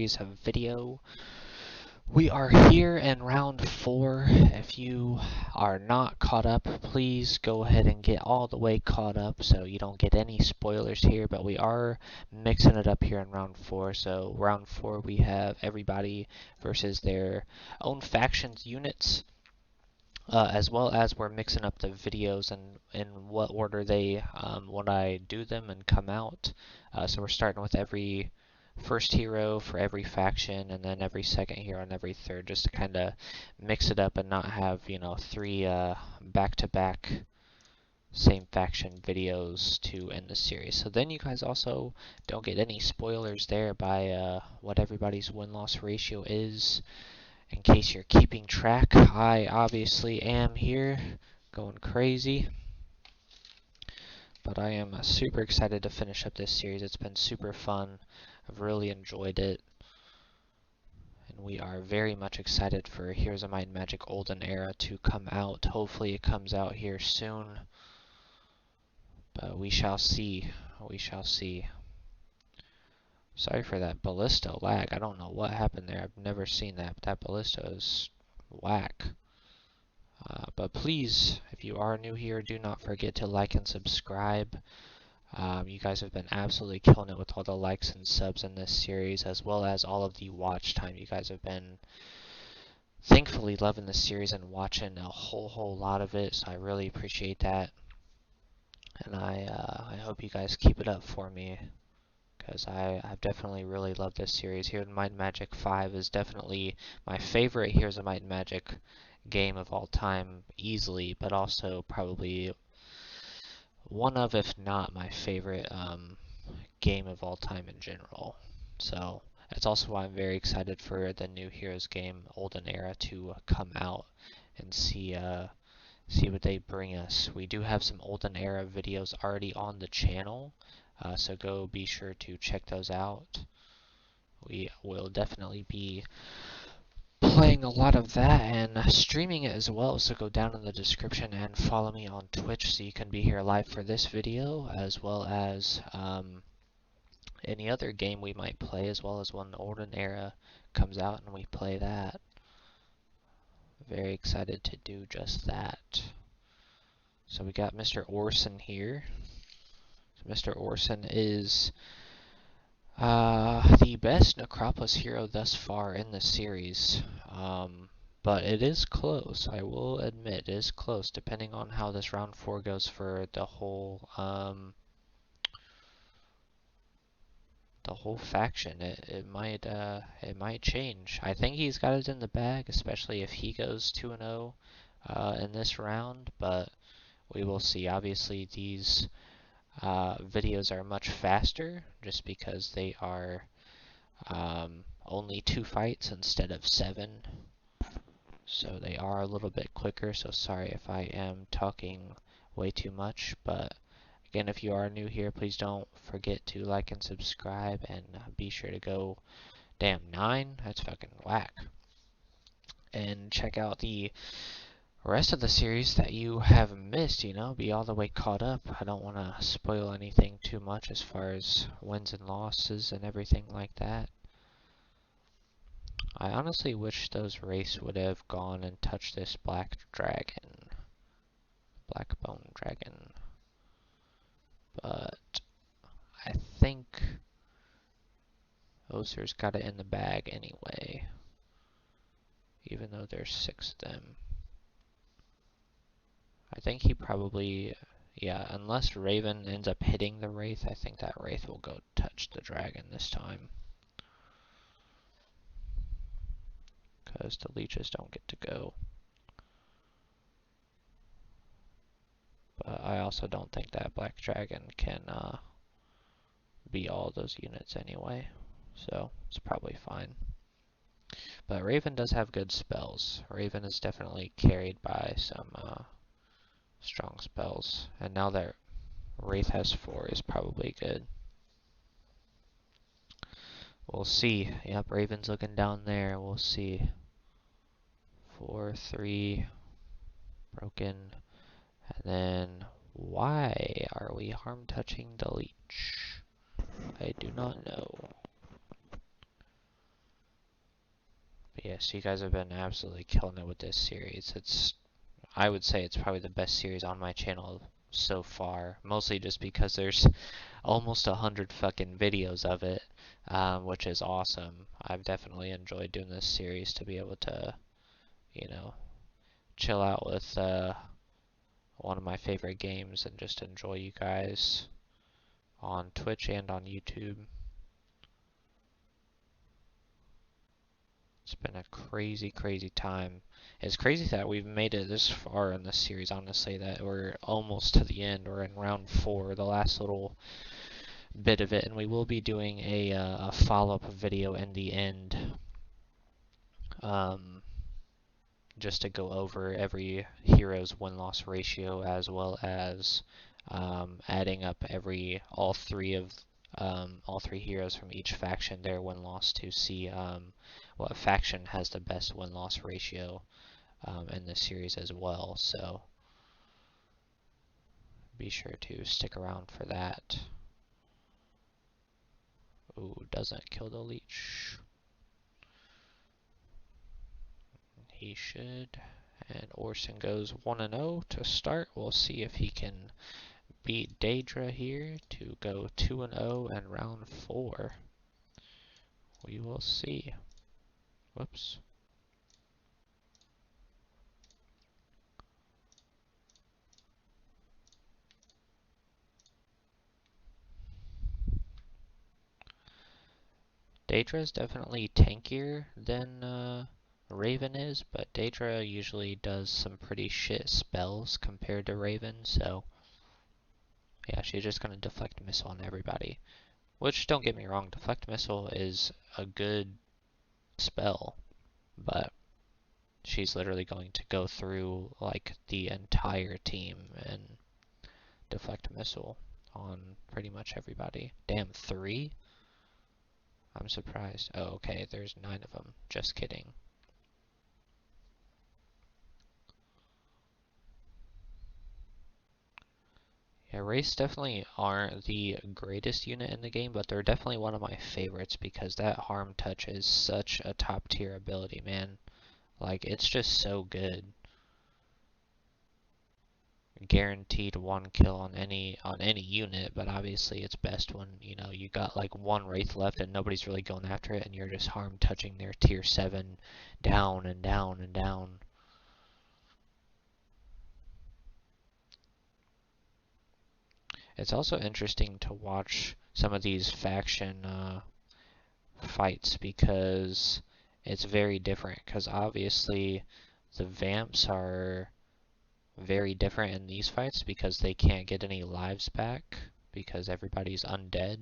today's video. We are here in round 4. If you are not caught up, please go ahead and get all the way caught up so you don't get any spoilers here, but we are mixing it up here in round 4. So round 4 we have everybody versus their own factions units. As well as we're mixing up the videos and in what order they when I do them and come out. So we're starting with every first hero for every faction, and then every second hero and every third, just to kind of mix it up and not have 3 back-to-back same faction videos to end the series. So then you guys also don't get any spoilers there by what everybody's win-loss ratio is. In case you're keeping track, I obviously am here, going crazy. But I am super excited to finish up this series. It's been super fun. I've really enjoyed it. And we are very much excited for Heroes of Might and Magic Olden Era to come out. Hopefully it comes out here soon. But we shall see. We shall see. Sorry for that ballista lag. I don't know what happened there. I've never seen that, but that ballista is whack. But please, if you are new here, do not forget to like and subscribe. You guys have been absolutely killing it with all the likes and subs in this series, as well as all of the watch time. You guys have been thankfully loving this series and watching a whole lot of it, so I really appreciate that. And I hope you guys keep it up for me, because I've definitely really loved this series. Heroes of Might and Magic 5 is definitely my favorite Heroes of Might and Magic game of all time, easily, but also probably one of, if not my favorite game of all time in general. So that's also why I'm very excited for the new Heroes game, Olden Era, to come out and see what they bring us. We do have some Olden Era videos already on the channel, so go be sure to check those out. We will definitely be playing a lot of that and streaming it as well, so go down in the description and follow me on Twitch so you can be here live for this video, as well as any other game we might play, as well as when Olden Era comes out and we play that. Very excited to do just that. So we got Mr. Orson here. So Mr. Orson is the best Necropolis hero thus far in the series, but it is close. I will admit it is close, depending on how this round 4 goes for the whole faction. It might change. I think he's got it in the bag, especially if he goes 2-0 in this round, but we will see. Obviously, these videos are much faster just because they are only 2 fights instead of 7, so they are a little bit quicker. So sorry if I am talking way too much, but again, if you are new here, please don't forget to like and subscribe, and be sure to go, damn, 9? That's fucking whack. And check out the rest of the series that you have missed, be all the way caught up. I don't want to spoil anything too much as far as wins and losses and everything like that. I honestly wish those wraiths would have gone and touched this black bone dragon, but I think Oser's got it in the bag anyway, even though there's 6 of them. I think he probably, yeah, unless Raven ends up hitting the Wraith, I think that Wraith will go touch the dragon this time, because the leeches don't get to go. But I also don't think that black dragon can beat all those units anyway, so it's probably fine. But Raven does have good spells. Raven is definitely carried by some strong spells, and now that Wraith has 4 is probably good. We'll see. Yep, Raven's looking down there. We'll see. 4, 3, broken, and then why are we harm touching the leech? I do not know. But yes, you guys have been absolutely killing it with this series. I would say it's probably the best series on my channel so far. Mostly just because there's almost 100 fucking videos of it, which is awesome. I've definitely enjoyed doing this series to be able to, you know, chill out with one of my favorite games and just enjoy you guys on Twitch and on YouTube. It's been a crazy, crazy time. It's crazy that we've made it this far in this series, honestly, that we're almost to the end. We're in round 4, the last little bit of it, and we will be doing a follow-up video in the end, um, just to go over every hero's win-loss ratio, as well as adding up all three heroes from each faction, their win-loss, to see what faction has the best win-loss ratio in this series as well. So be sure to stick around for that. Ooh, doesn't kill the leech. He should. And Orson goes 1-0 to start. We'll see if he can beat Daedra here to go 2-0 in round 4. We will see. Whoops. Daedra is definitely tankier than Raven is, but Daedra usually does some pretty shit spells compared to Raven, so yeah, she's just gonna deflect missile on everybody. Which, don't get me wrong, deflect missile is a good spell, but she's literally going to go through like the entire team and deflect missile on pretty much everybody. Damn, 3? I'm surprised. Oh, okay, there's 9 of them. Just kidding. Yeah, Wraiths definitely aren't the greatest unit in the game, but they're definitely one of my favorites because that harm touch is such a top tier ability, man. Like, it's just so good. Guaranteed 1 kill on any unit, but obviously it's best when, you know, you got like 1 Wraith left and nobody's really going after it and you're just harm touching their tier 7 down and down and down. It's also interesting to watch some of these faction fights because it's very different, because obviously the Vamps are very different in these fights because they can't get any lives back because everybody's undead.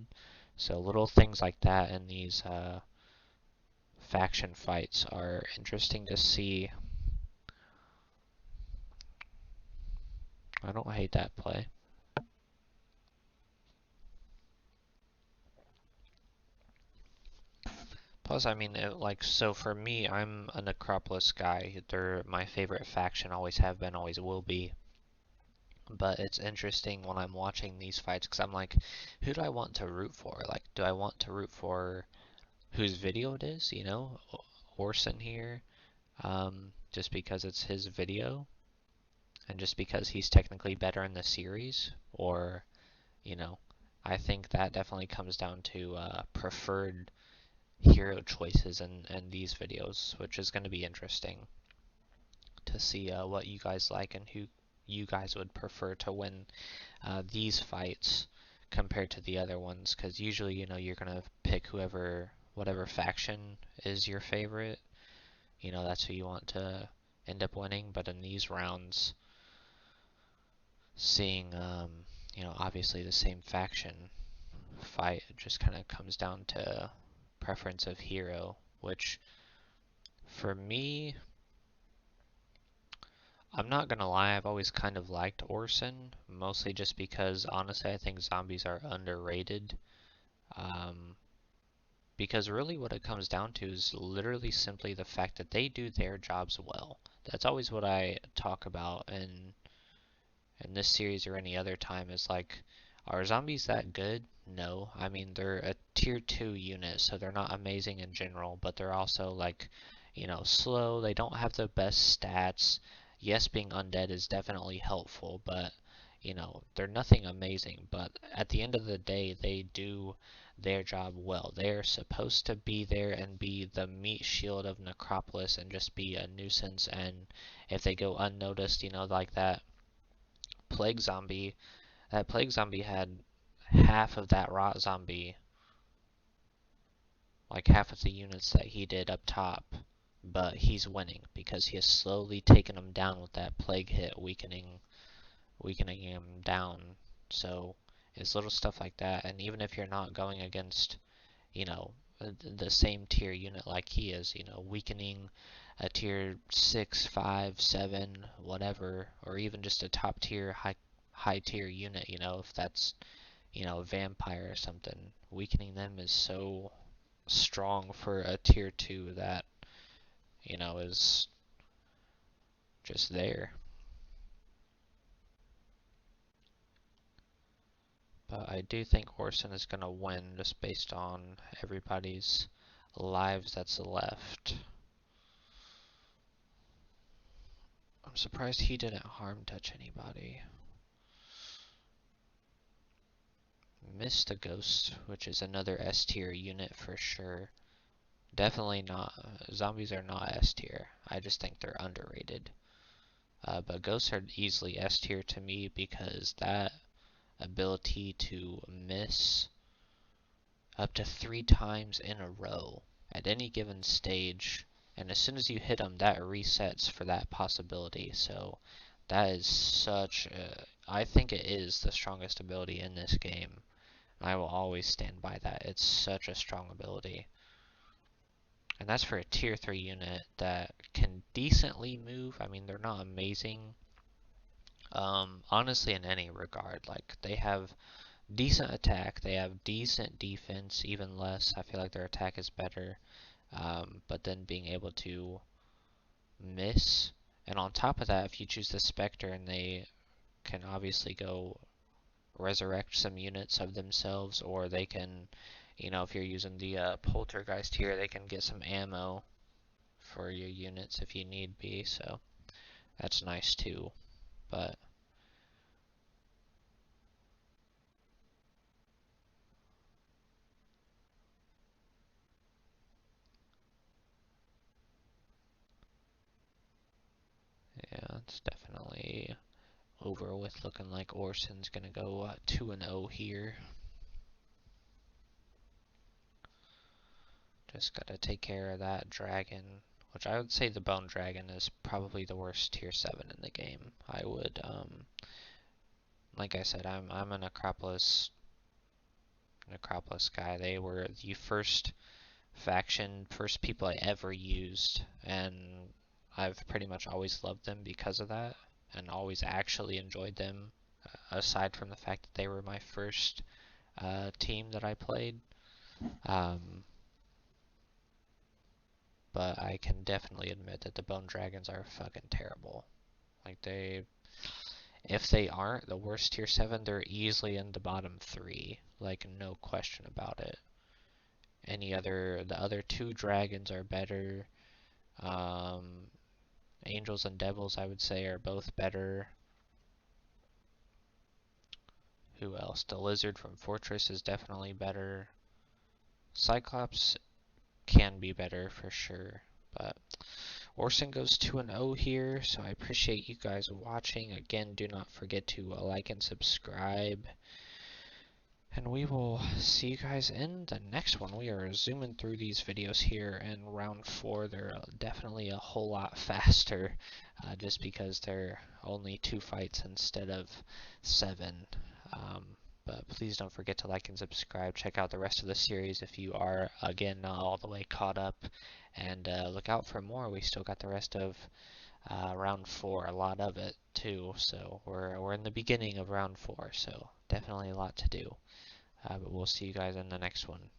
So little things like that in these faction fights are interesting to see. I don't hate that play. Plus, I mean, so for me, I'm a Necropolis guy. They're my favorite faction, always have been, always will be. But it's interesting when I'm watching these fights because I'm like, who do I want to root for? Like, do I want to root for whose video it is, you know? Orson here, just because it's his video, and just because he's technically better in the series, or, you know, I think that definitely comes down to preferred hero choices in these videos, which is going to be interesting to see what you guys like and who you guys would prefer to win these fights compared to the other ones, because usually, you know, you're gonna pick whatever faction is your favorite. You know, that's who you want to end up winning. But in these rounds, seeing, you know, obviously the same faction fight, it just kind of comes down to preference of hero, which for me, I'm not gonna lie, I've always kind of liked Orson, mostly just because, honestly, I think zombies are underrated. Um, because really what it comes down to is literally simply the fact that they do their jobs well. That's always what I talk about in this series or any other time, is like, are zombies that good? No. I mean, they're a tier 2 unit, so they're not amazing in general, but they're also like, slow. They don't have the best stats. Yes, being undead is definitely helpful, but they're nothing amazing. But at the end of the day, they do their job well. They're supposed to be there and be the meat shield of Necropolis and just be a nuisance. And if they go unnoticed, like plague zombie, that plague zombie had half of that rot zombie, like half of the units that he did up top, but he's winning because he has slowly taken him down with that plague hit, weakening him down. So it's little stuff like that, and even if you're not going against, the same tier unit like he is, weakening a tier 6, 5, 7, whatever, or even just a top tier, high tier unit, if that's, a vampire or something, weakening them is so strong for a tier 2 that, is just there. But I do think Orson is going to win just based on everybody's lives that's left. I'm surprised he didn't harm touch anybody. Missed the ghost, which is another S tier unit for sure. Definitely not. Zombies are not S tier. I just think they're underrated. But ghosts are easily S tier to me because that ability to miss up to 3 times in a row at any given stage, and as soon as you hit them, that resets for that possibility. So that is I think it is the strongest ability in this game. I will always stand by that. It's such a strong ability. And that's for a tier 3 unit that can decently move. I mean, they're not amazing, honestly, in any regard. Like, they have decent attack, they have decent defense, even less. I feel like their attack is better. But then being able to miss. And on top of that, if you choose the Spectre, and they can obviously go resurrect some units of themselves, or they can, if you're using the Poltergeist here, they can get some ammo for your units if you need be, so that's nice too. But yeah, it's definitely over with, looking like Orson's gonna go 2-0 here. Just gotta take care of that dragon, which I would say the bone dragon is probably the worst tier 7 in the game. I would, like I said, I'm a Necropolis guy. They were the first faction, first people I ever used, and I've pretty much always loved them because of that, and always actually enjoyed them, aside from the fact that they were my first team that I played. But I can definitely admit that the Bone Dragons are fucking terrible. Like, if they aren't the worst tier 7, they're easily in the bottom 3. Like, no question about it. The other 2 dragons are better. Angels and Devils, I would say, are both better. Who else? The Lizard from Fortress is definitely better. Cyclops can be better for sure, but Orson goes 2-0 here, so I appreciate you guys watching. Again, do not forget to like and subscribe, and we will see you guys in the next one. We are zooming through these videos here in round 4. They're definitely a whole lot faster, just because they're only 2 fights instead of 7. But please don't forget to like and subscribe. Check out the rest of the series if you are, again, not all the way caught up. And look out for more. We still got the rest of round 4, a lot of it too. So we're in the beginning of round 4, so definitely a lot to do. But we'll see you guys in the next one.